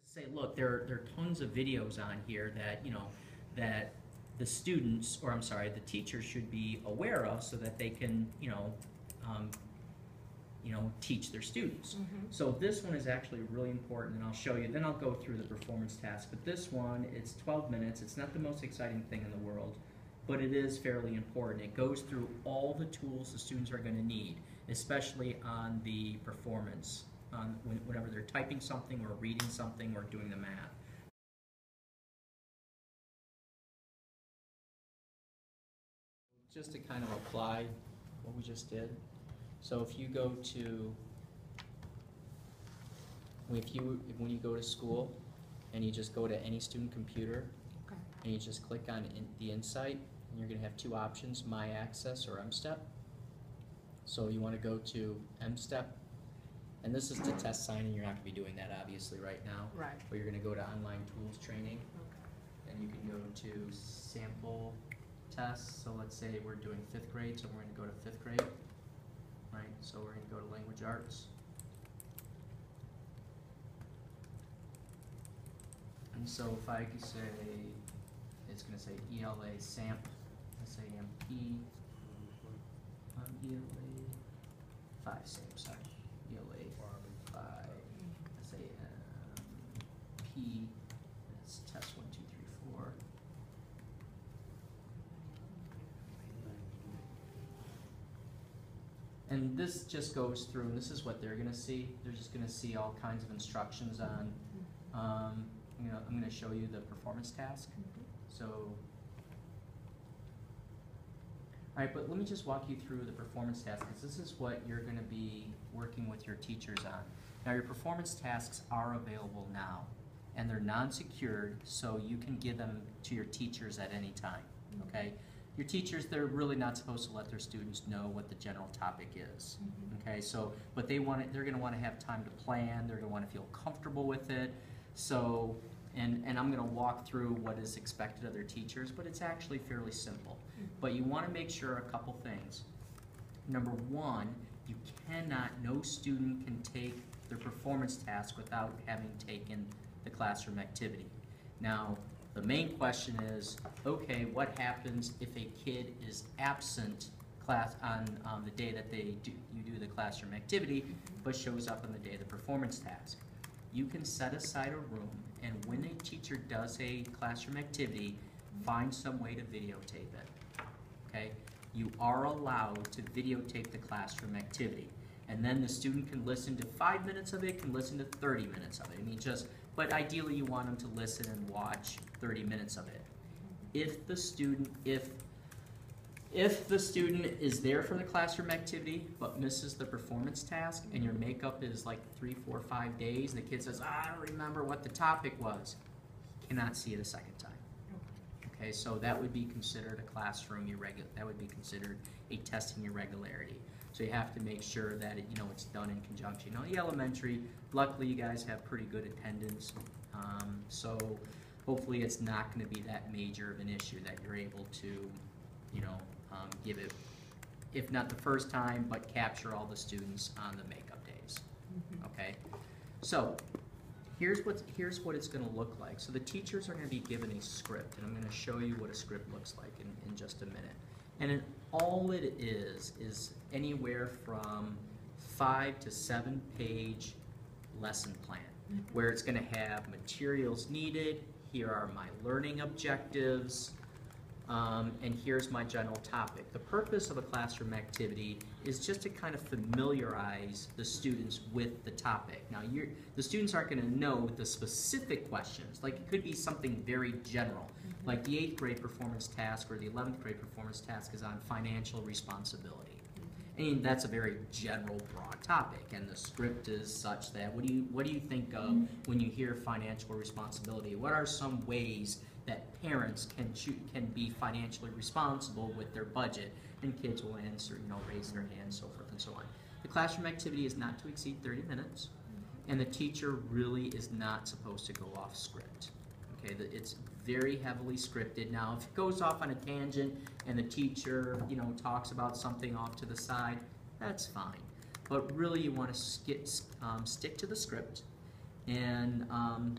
say, look, there are tons of videos on here that, that the students, or I'm sorry, the teachers should be aware of so that they can, um, teach their students. So this one is actually really important, and I'll show you, then I'll go through the performance task. But this one, it's 12 minutes. It's not the most exciting thing in the world, but it is fairly important. It goes through all the tools the students are going to need, especially on the performance, whenever they're typing something or reading something or doing the math. Just to kind of apply what we just did. So if you go to, when you go to school and you just go to any student computer, Okay. and you just click on the Insight, and you're going to have two options, My Access or MSTEP. So you want to go to MSTEP, and this is to test signing. You're not going to be doing that obviously right now. Right. But you're going to go to Online Tools Training, Okay. and you can go to Sample Tests. So let's say we're doing 5th grade, so we're going to go to 5th grade. Right, so we're going to go to Language Arts. And so if I could say, it's going to say ELA SAMP, SAMP, ELA 5 SAMP, sorry, ELA 5, SAMP, that's test 1, 2, 3, 4. And this just goes through, and this is what they're going to see. They're just going to see all kinds of instructions on, I'm going to show you the performance task. So, all right, but let me just walk you through the performance task, because this is what you're going to be working with your teachers on. Now, your performance tasks are available now, and they're non-secured, so you can give them to your teachers at any time, okay? Your teachers, they're really not supposed to let their students know what the general topic is. Okay, so, but they're going to want to have time to plan, they're going to want to feel comfortable with it. So, and I'm going to walk through what is expected of their teachers, but it's actually fairly simple. But you want to make sure a couple things. Number one, you cannot, no student can take their performance task without having taken the classroom activity. Now, the main question is, okay, what happens if a kid is absent class on the day that you do the classroom activity, but shows up on the day of the performance task? You can set aside a room, and when a teacher does a classroom activity, find some way to videotape it, okay? You are allowed to videotape the classroom activity, and then the student can listen to 5 minutes of it, can listen to 30 minutes of it. I mean, but ideally you want them to listen and watch 30 minutes of it. If the student is there for the classroom activity but misses the performance task, and your makeup is like 3, 4, 5 days, and the kid says, I don't remember what the topic was, he cannot see it a second time. Okay, so that would be considered a classroom that would be considered a testing irregularity. So you have to make sure that it's done in conjunction. The elementary, luckily you guys have pretty good attendance, so hopefully it's not going to be that major of an issue, that you're able to, give it, if not the first time, but capture all the students on the makeup days. Okay, so here's what it's going to look like. So the teachers are going to be given a script, and I'm going to show you what a script looks like in just a minute. And all it is anywhere from 5 to 7 page lesson plan, where it's going to have materials needed, here are my learning objectives, and here's my general topic. The purpose of a classroom activity is just to kind of familiarize the students with the topic. Now, the students aren't going to know the specific questions. Like, it could be something very general. Like the 8th grade performance task or the 11th grade performance task is on financial responsibility. I mean, that's a very general, broad topic, and the script is such that, what do you think of when you hear financial responsibility? What are some ways that parents can be financially responsible with their budget? And kids will answer, raise their hands, so forth and so on. The classroom activity is not to exceed 30 minutes, and the teacher really is not supposed to go off script. Okay, it's very heavily scripted. Now, if it goes off on a tangent and the teacher, talks about something off to the side, that's fine. But really, you want to stick to the script. and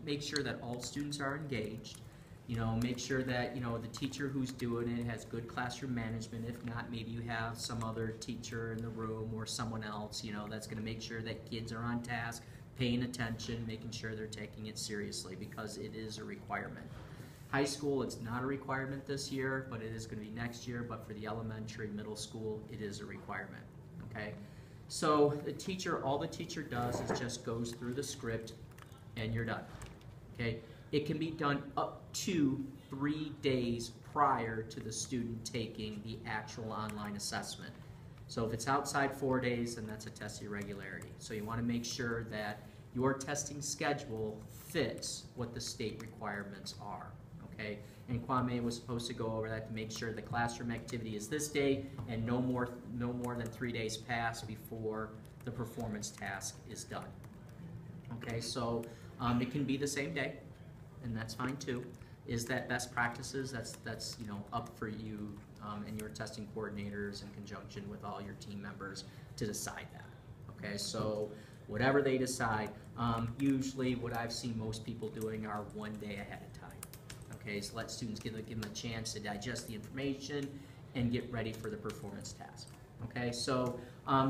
make sure that all students are engaged. You know, make sure that, you know, the teacher who's doing it has good classroom management. If not, maybe you have some other teacher in the room or someone else, you know, that's going to make sure that kids are on task, paying attention, making sure they're taking it seriously, because it is a requirement. High school, it's not a requirement this year, but it is going to be next year. But for the elementary, middle school, it is a requirement, okay? So the teacher, all the teacher does is just goes through the script and you're done, okay? It can be done up to 3 days prior to the student taking the actual online assessment. So if it's outside 4 days, then that's a test irregularity. So you want to make sure that your testing schedule fits what the state requirements are, okay? And Kwame was supposed to go over that to make sure the classroom activity is this day and no more than 3 days pass before the performance task is done. Okay, so it can be the same day, and that's fine too. Is that best practices? That's you know, up for you and your testing coordinators in conjunction with all your team members to decide that. Okay, so whatever they decide, usually what I've seen most people doing are 1 day ahead of time. Okay, so let students give them a chance to digest the information and get ready for the performance task. Okay, so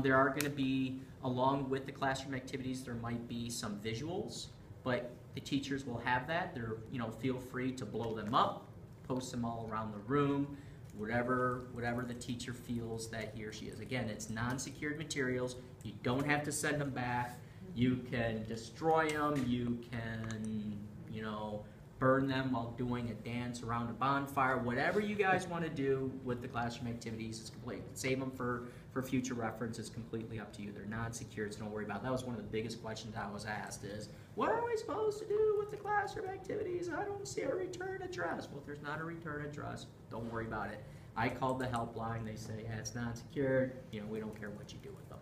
there are going to be, along with the classroom activities, there might be some visuals, but the teachers will have that. They're, you know, feel free to blow them up, post them all around the room, whatever the teacher feels that he or she is. Again, it's non-secured materials. You don't have to send them back. You can destroy them. You can, you know, burn them while doing a dance around a bonfire. Whatever you guys want to do with the classroom activities, it's complete. Save them for future reference. It's completely up to you. They're non-secured, so don't worry about it. That was one of the biggest questions I was asked is, what are we supposed to do with the classroom activities? I don't see a return address. Well, if there's not a return address, don't worry about it. I called the helpline. They say, yeah, it's non-secured. You know, we don't care what you do with them.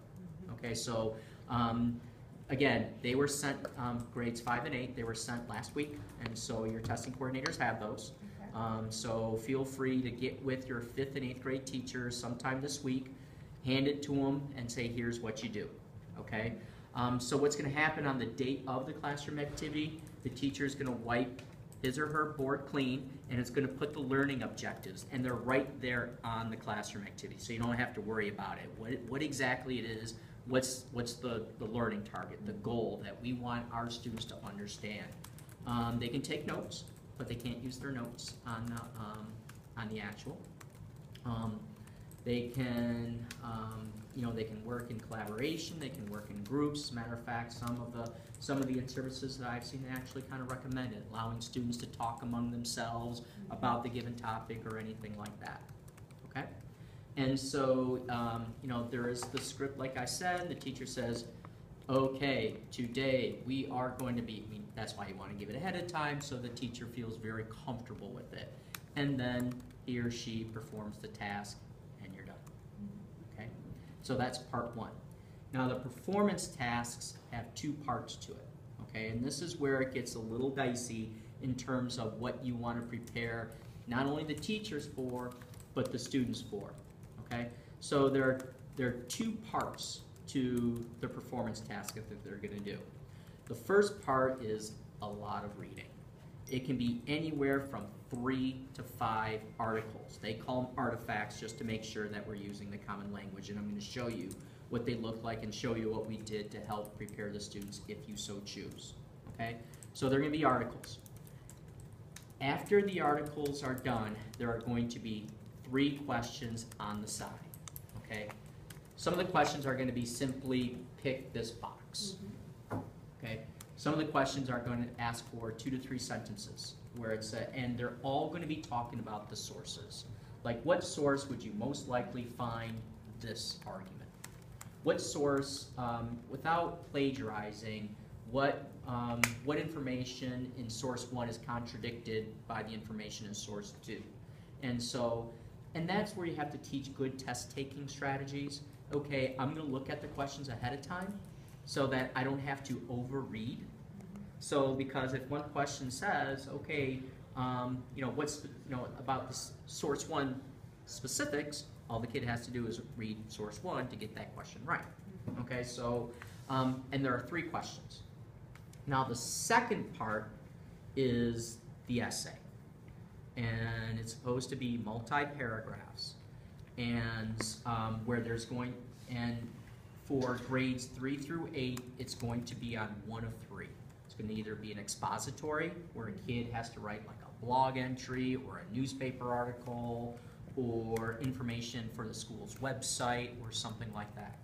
Okay, so again, they were sent, grades 5 and 8, they were sent last week, and so your testing coordinators have those. Okay. So feel free to get with your 5th and 8th grade teachers sometime this week, hand it to them, and say, here's what you do, okay? So what's going to happen on the date of the classroom activity, the teacher is going to wipe his or her board clean, and it's going to put the learning objectives, and they're right there on the classroom activity, so you don't have to worry about it. What exactly it is, what's the learning target, the goal that we want our students to understand. They can take notes, but they can't use their notes on the actual. They can, you know, they can work in collaboration. They can work in groups. As a matter of fact, some of the services that I've seen actually kind of recommend it, allowing students to talk among themselves about the given topic or anything like that. Okay. And so, you know, there is the script, like I said. The teacher says, okay, today we are going to be, I mean, that's why you want to give it ahead of time, so the teacher feels very comfortable with it. And then he or she performs the task, and you're done. Okay? So that's part 1. Now, the performance tasks have 2 parts to it. Okay? And this is where it gets a little dicey in terms of what you want to prepare not only the teachers for, but the students for. Okay, so there are 2 parts to the performance task that they're going to do. The first part is a lot of reading. It can be anywhere from 3 to 5 articles. They call them artifacts just to make sure that we're using the common language, and I'm going to show you what they look like and show you what we did to help prepare the students if you so choose. Okay, so they're going to be articles. After the articles are done, there are going to be 3 questions on the side, okay? Some of the questions are going to be simply pick this box, okay? Some of the questions are going to ask for 2 to 3 sentences, where it's and they're all going to be talking about the sources. Like, what source would you most likely find this argument? What source, without plagiarizing, what information in source 1 is contradicted by the information in source 2? And that's where you have to teach good test-taking strategies. Okay, I'm going to look at the questions ahead of time so that I don't have to overread. So, because if one question says, okay, you know, what's, you know, about the source 1 specifics, all the kid has to do is read source 1 to get that question right. Okay, so, and there are 3 questions. Now the second part is the essay, and it's supposed to be multi-paragraphs, and where there's going, and for grades 3 through 8, it's going to be on one of three. It's going to either be an expository, where a kid has to write like a blog entry or a newspaper article or information for the school's website or something like that.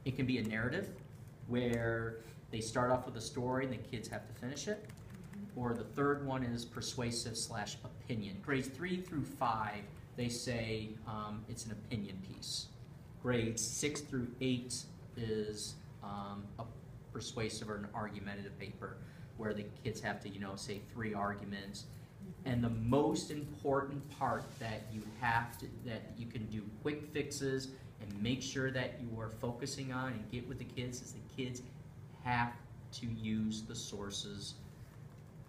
It can be a narrative, where they start off with a story and the kids have to finish it. Or the third one is persuasive/opinion. Grades 3 through 5, they say it's an opinion piece. Grades 6 through 8 is a persuasive or an argumentative paper, where the kids have to, say 3 arguments. And the most important part that you can do quick fixes and make sure that you are focusing on and get with the kids is the kids have to use the sources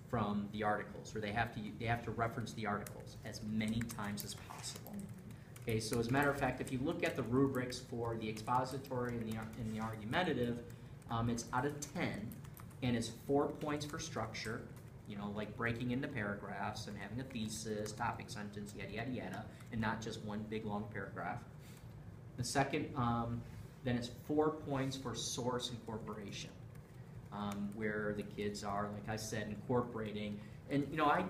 from the articles, or they have to reference the articles as many times as possible. Okay, so as a matter of fact, if you look at the rubrics for the expository and the argumentative, it's out of 10, and it's 4 points for structure, like breaking into paragraphs and having a thesis, topic, sentence, yada, yada, yada, and not just one big long paragraph. The second, then it's 4 points for source incorporation, where the kids are, like I said, incorporating. And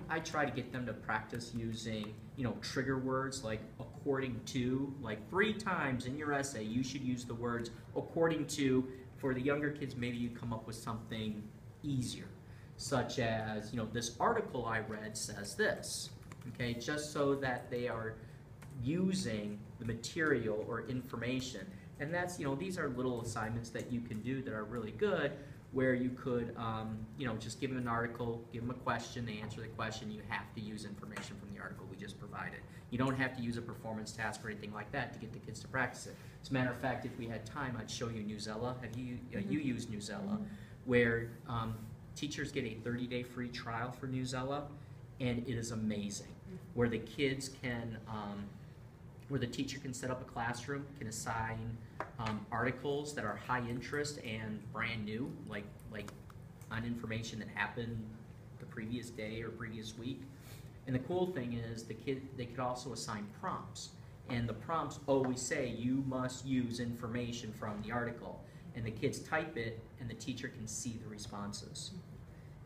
I try to get them to practice using, trigger words like according to, like 3 times in your essay you should use the words according to. For the younger kids, maybe you come up with something easier, such as, this article I read says this, okay, just so that they are using the material or information. And that's, these are little assignments that you can do that are really good, where you could, just give them an article, give them a question, they answer the question, you have to use information from the article we just provided. You don't have to use a performance task or anything like that to get the kids to practice it. As a matter of fact, if we had time, I'd show you Newsella. Have you, you used Newsella, where teachers get a 30-day free trial for Newsella, and it is amazing, where the kids can, where the teacher can set up a classroom, can assign articles that are high interest and brand new, like on information that happened the previous day or previous week. And the cool thing is they could also assign prompts, and the prompts always say you must use information from the article, and the kids type it and the teacher can see the responses.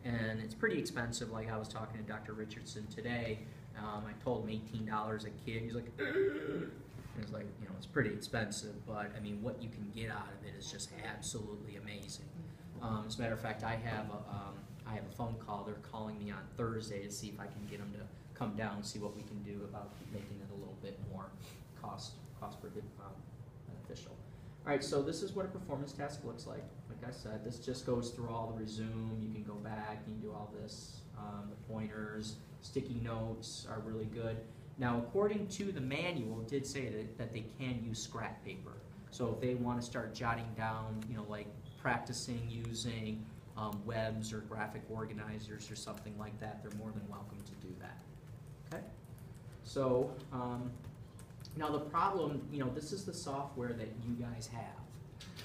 And it's pretty expensive. Like I was talking to Dr. Richardson today, I told him $18 a kid. He's like, it's like, it's pretty expensive, but I mean, what you can get out of it is just absolutely amazing. As a matter of fact, I have a phone call. They're calling me on Thursday to see if I can get them to come down and see what we can do about making it a little bit more cost beneficial. All right, so this is what a performance task looks like. Like I said, this just goes through all the resume. You can go back, you can do all this. The pointers, sticky notes are really good. Now, according to the manual, it did say that they can use scrap paper. So if they want to start jotting down, like practicing using webs or graphic organizers or something like that, they're more than welcome to do that. Okay? So now the problem, this is the software that you guys have.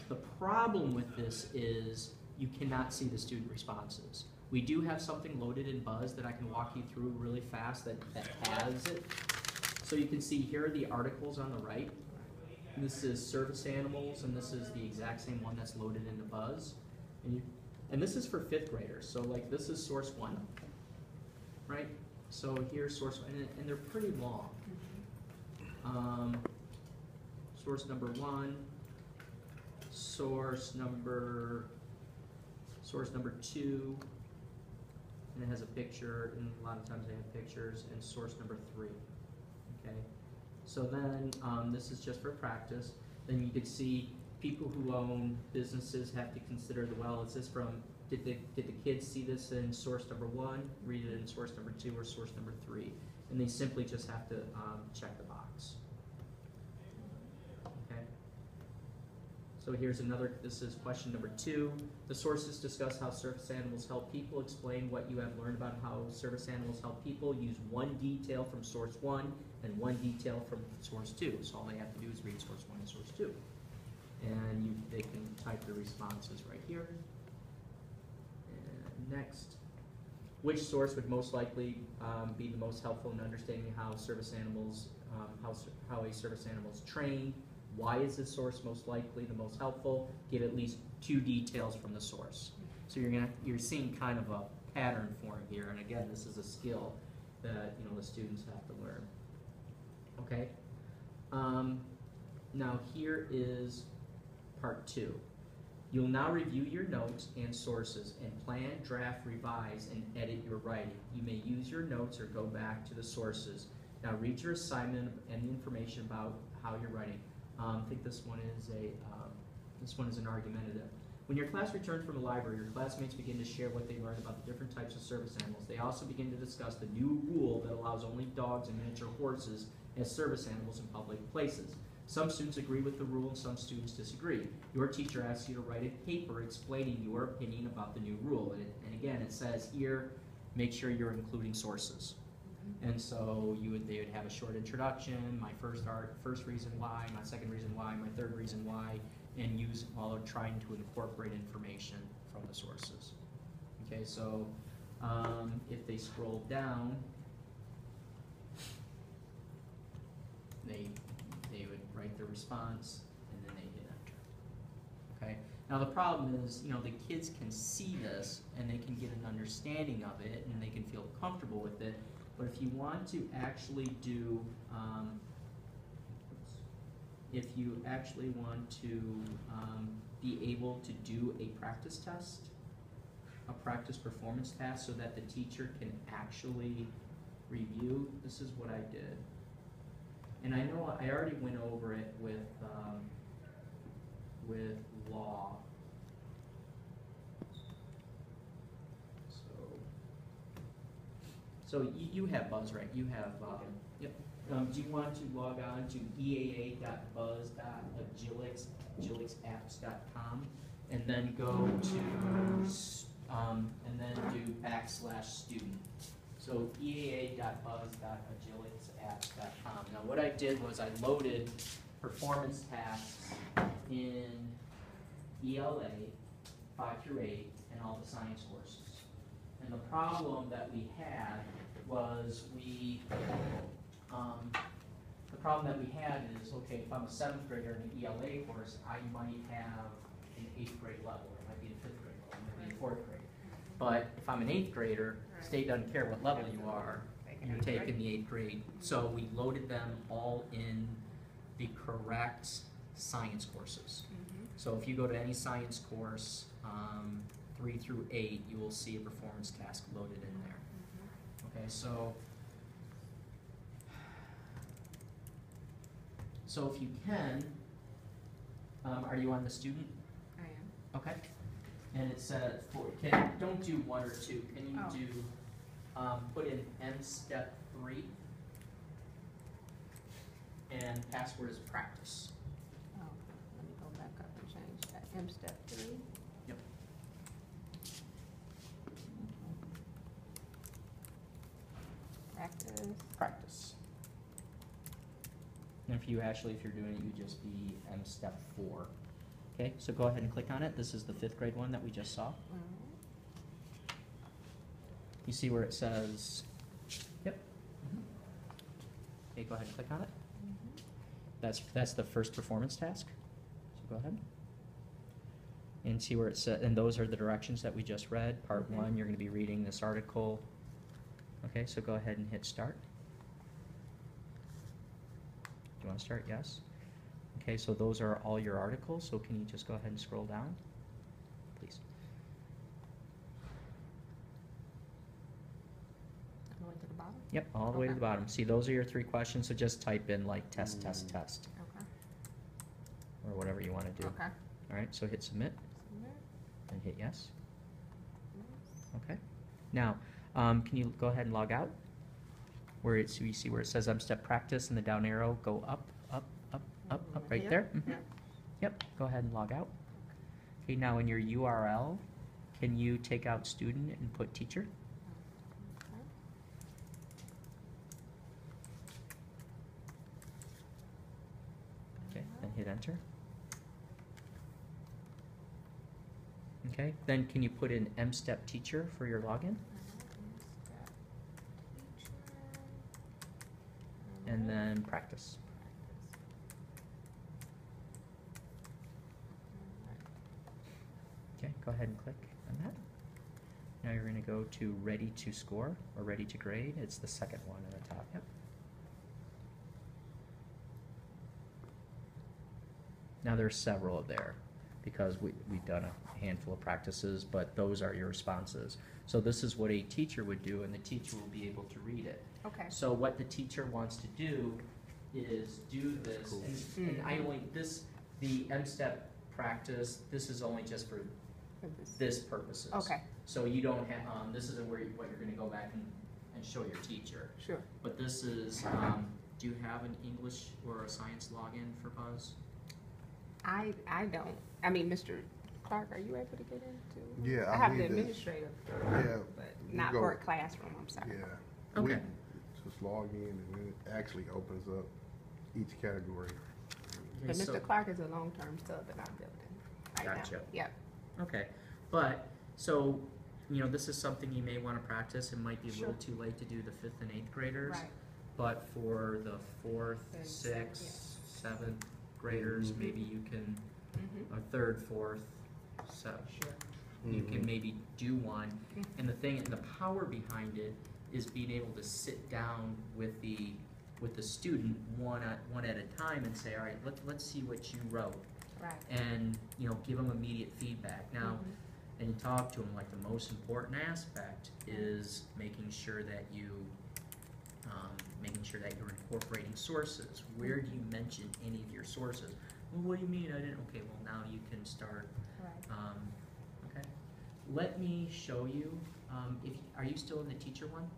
The problem with this is you cannot see the student responses. We do have something loaded in Buzz that I can walk you through really fast that has it. So you can see here are the articles on the right. And this is service animals, and this is the exact same one that's loaded into Buzz. And this is for 5th graders. So like this is source 1, right? So here's source 1, and they're pretty long. Source number 1, source number 2, and it has a picture, and a lot of times they have pictures, and source number 3. Okay, so then this is just for practice. Then you could see people who own businesses have to consider is this from, did the kids see this in source number 1, read it in source number 2, or source number 3? And they simply just have to check the box. Okay. So here's another, this is question number 2. The sources discuss how service animals help people. Explain what you have learned about how service animals help people. Use one detail from source 1 and one detail from source 2. So all they have to do is read source 1 and source 2. And they can type the responses right here. And Next. Which source would most likely be the most helpful in understanding how service animals, how a service animal is trained? Why is this source most likely the most helpful? Give at least 2 details from the source. So you're seeing kind of a pattern form here, and again, this is a skill that the students have to learn. Okay. Now here is part 2. You'll now review your notes and sources and plan, draft, revise, and edit your writing. You may use your notes or go back to the sources. Now read your assignment and the information about how you're writing. I think this one is an argumentative. When your class returns from the library, your classmates begin to share what they learned about the different types of service animals. They also begin to discuss the new rule that allows only dogs and miniature horses as service animals in public places. Some students agree with the rule and some students disagree. Your teacher asks you to write a paper explaining your opinion about the new rule. And again, it says here, make sure you're including sources. And so they would have a short introduction, my first reason why, my second reason why, my third reason why, and use while trying to incorporate information from the sources. Okay, so if they scroll down, they would write their response and then they hit enter. Okay. Now the problem is, the kids can see this and they can get an understanding of it and they can feel comfortable with it. But if you want to actually do, be able to do a practice test, a practice performance task, so that the teacher can actually review, this is what I did. And I know I already went over it with law. So you have Buzz, right? You have, yep. Do you want to log on to eaa.buzz.agilixapps.com and then go to, and then do /student. So eaa.buzz.agilixapps.com. Now what I did was I loaded performance tasks in ELA 5 through 8 and all the science courses. And the problem that we had was okay, if I'm a 7th grader in an ELA course, I might have an 8th grade level, it might be a 5th grade level, it might be a 4th grade. But if I'm an 8th grader, state doesn't care what level you are, you're taking the 8th grade. So we loaded them all in the correct science courses. So if you go to any science course, 3 through 8, you will see a performance task loaded in there. Okay, so if you can, are you on the student? I am. Okay. And it says, don't do 1 or 2. Can you do, put in MSTEP 3, and password is practice. Oh, let me go back up and change that. MSTEP 3. Yep. Practice. Practice. And if you're doing it, you just be MSTEP 4. Okay, so go ahead and click on it. This is the 5th grade one that we just saw. You see where it says, yep. Okay, go ahead and click on it. That's the first performance task. So go ahead. And see where it says, and those are the directions that we just read. Part 1, you're going to be reading this article. Okay, so go ahead and hit start. Do you want to start? Yes. Okay, so those are all your articles, so can you just go ahead and scroll down, please? All the way to the bottom? Yep, all the way to the bottom. See, those are your 3 questions, so just type in like test, test, test. Okay. Or whatever you want to do. Okay. All right, so hit submit. Submit. And hit yes. Yes. Okay. Now, can you go ahead and log out? So you see where it says MSTEP practice and the down arrow, go up, up, up, up, up, right there. Yep, go ahead and log out. Okay, now in your URL, can you take out student and put teacher? Okay, then hit enter. Okay, then can you put in MSTEP teacher for your login? And then practice. Okay, go ahead and click on that. Now you're going to go to ready to score or ready to grade. It's the second one at the top. Yep. Now there's several there because we've done a handful of practices, but those are your responses. So this is what a teacher would do, and the teacher will be able to read it. Okay. So what the teacher wants to do is do this, Cool. and I only, the MSTEP practice, this is only just for this purposes. Okay, So you don't have, this isn't what you're gonna go back and show your teacher. sure. But this is, do you have an English or a science login for Buzz? I don't. I mean, Mr. Clark, are you able to get into? Yeah, I I have the need to- administrative, Yeah. but you not go- for a classroom, I'm sorry. Yeah. Okay. Just log in and then it actually opens up each category. But Okay, so- Mr. Clark is a long-term sub that I'm building right now. Gotcha. Yep. Okay, but, so, this is something you may wanna practice. It might be a little too late to do the 5th and 8th graders. Right. But for the 4th, And 6th, 7th graders, Mhm. maybe you can, Mm-hmm. or 3rd, 4th, so Sure. you can Mhm. maybe do one. Mhm. And the thing, the power behind it is being able to sit down with the student one at a time and say, all right, let's see what you wrote. Right. And, give them immediate feedback. Now, Mhm. and you talk to them, like the most important aspect is making sure that you're incorporating sources. Where do you mention any of your sources? Well, what do you mean I didn't? Okay, well now you can start. Right. Okay, let me show you. Are you still in the teacher one?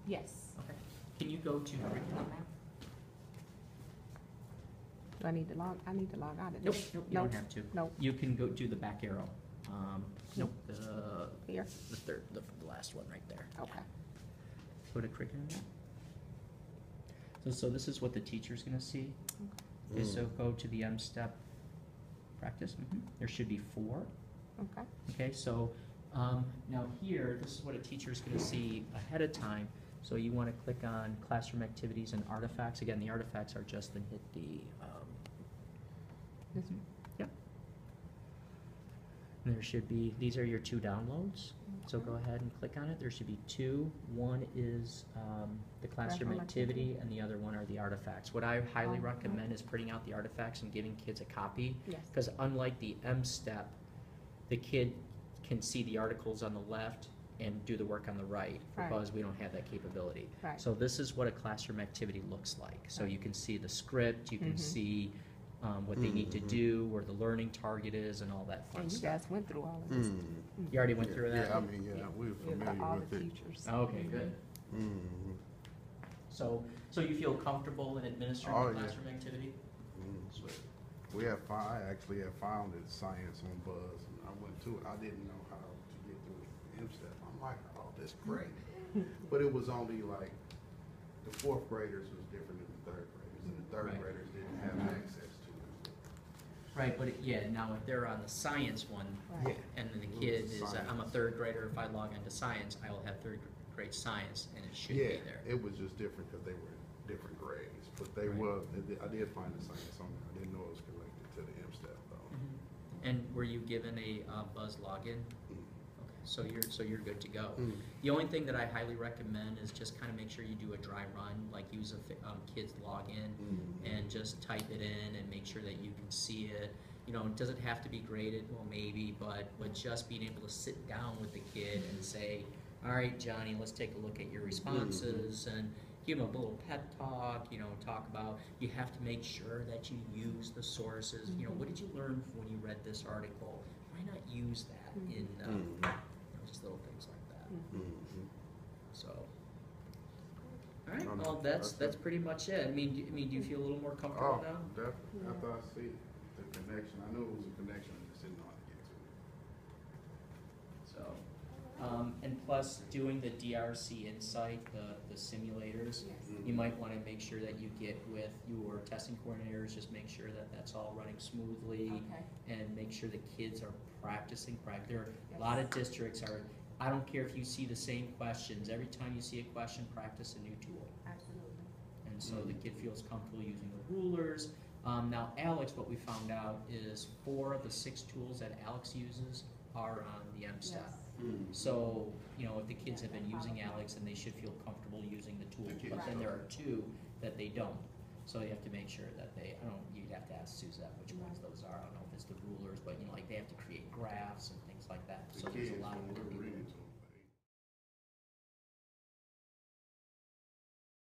Yes. Okay, can you go to curriculum now? Do I need to log out of Nope, this? nope, you don't have to. Nope. You can go do the back arrow. Nope, the Here? third, the last one right there. Okay. Go to curriculum now. So this is what the teacher's gonna see. Okay, so go to the MSTEP practice. There should be 4. Okay. Okay, so now here, this is what a teacher's gonna see ahead of time. So you wanna click on classroom activities and artifacts. Again, the artifacts are just then hit the, This one? yep. And there should be, these are your 2 downloads. So go ahead and click on it. There should be 2. One is the classroom Classroom activity, and the other one are the artifacts. What I highly Oh, recommend is printing out the artifacts and giving kids a copy. Yes. Because unlike the MSTEP, the kid can see the articles on the left and do the work on the right. Right. Because we don't have that capability. Right. So this is what a classroom activity looks like. So Right. you can see the script, you can Mhm. see what they need to Mhm. do, where the learning target is, and all that fun And you stuff. guys went through all of this. You already went through that? Yeah, I mean, yeah, we were With familiar all with the it. teachers. Okay, good. Mhm. So you feel comfortable in administering Oh, the yeah. classroom activity? Mhm. I actually have founded science on Buzz, and I went to it. I didn't know how to get through MSTEP. I'm like, oh, this is great. But it was only like, the 4th graders was different than the 3rd graders, and the 3rd Right. graders didn't have access to it. Right, but now if they're on the science one, Right. and then the It kid was is, science. I'm a 3rd grader, if I log into science, I will have 3rd grade science, and it should Yeah, be there. it was just different because they were different grades, but they Right. I did find the science on there. I didn't know it was connected to the MSTEP though. And were you given a Buzz login? Mm. Okay, so you're good to go. Mm. The only thing that I highly recommend is just kind of make sure you do a dry run, like use a kid's login, and just type it in and make sure that you can see it. Does it have to be graded? Well, maybe, but just being able to sit down with the kid and say, all right, Johnny, let's take a look at your responses, and give him a little pep talk, talk about, you have to make sure that you use the sources. What did you learn when you read this article? Why not use that in, just little things like that. Mhm. So, all right, No, well, no, that's that's pretty much it. Do you feel a little more comfortable Oh, now? definitely. Yeah. After I see the connection, I knew it was a connection, I just didn't know how to get to it. So, And plus, doing the DRC Insight, the simulators, Yes. you might wanna make sure that you get with your testing coordinators, just make sure that that's all running smoothly. Okay. And make sure the kids are practicing. There are a lot of districts are, I don't care if you see the same questions, every time you see a question, practice a new tool. Absolutely. And so the kid feels comfortable using the rulers. Now Alex, what we found out is 4 of the 6 tools that Alex uses are on the MSTEP. Yes. So, you know, if the kids have been using Alex, then they should feel comfortable using the tool, The kids but then don't. there are 2 that they don't. So you have to make sure that they, you'd have to ask Suzette which ones those are, I don't know if it's the rulers, but you know, like they have to create graphs and things like that, The so there's kids, a lot when of. we're